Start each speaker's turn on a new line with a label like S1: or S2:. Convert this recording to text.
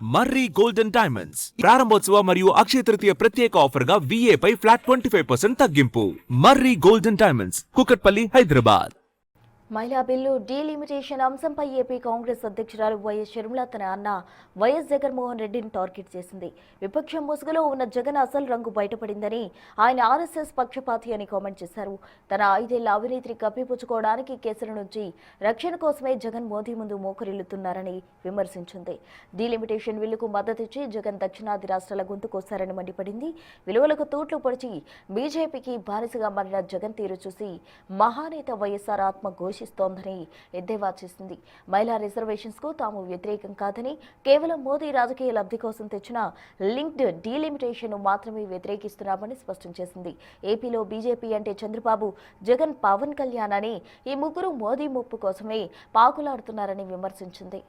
S1: మర్రి golden diamonds ప్రారంభోత్సవ మరియు అక్షయ తృతీయ ప్రత్యేక ఆఫర్ గా VA పై ఫ్లాట్ 25% తగ్గింపు. మర్రి గోల్డెన్ డైమండ్స్, కుకట్పల్లి, హైదరాబాద్.
S2: మహిళా బిల్లు డీలిమిటేషన్ అంశంపై ఏపీ కాంగ్రెస్ అధ్యక్షురాలు వైఎస్ షర్మిల తన అన్న వైఎస్ జగన్మోహన్ రెడ్డిని టార్గెట్ చేసింది. విపక్షం ముసుగులో ఉన్న జగన్ అసలు రంగు బయటపడిందని, ఆయన RSS పక్షపాతి అని కామెంట్ చేశారు. తన 5 ఏళ్ల అవినీతిని కప్పిపుచ్చుకోవడానికి కేసుల నుంచి రక్షణ కోసమే జగన్ మోదీ ముందు మోకరిల్లుతున్నారని విమర్శించింది. డీలిమిటేషన్ బిల్లుకు మద్దతిచ్చి జగన్ దక్షిణాది రాష్ట్రాల గొంతు కోశారని మండిపడింది. విలువలకు తూట్లు పొడిచి బీజేపీకి బానిసగా మారిన జగన్ తీరు చూసి మహానేత వైఎస్ఆర్ ఆత్మ ఘోషిస్తోందని ఎద్దేవా చేసింది. మహిళా రిజర్వేషన్స్ కు తాము వ్యతిరేకం కాదని, కేవలం మోదీ రాజకీయ లబ్ధి కోసం తెచ్చిన లింక్డ్ డీలిమిటేషన్ మాత్రమే వ్యతిరేకిస్తున్నామని స్పష్టం చేసింది. ఏపీలో బీజేపీ అంటే చంద్రబాబు, జగన్, పవన్ కళ్యాణ్ అని ఈ ముగ్గురు మోదీ ముప్పు కోసమే పాకులాడుతున్నారని విమర్శించింది.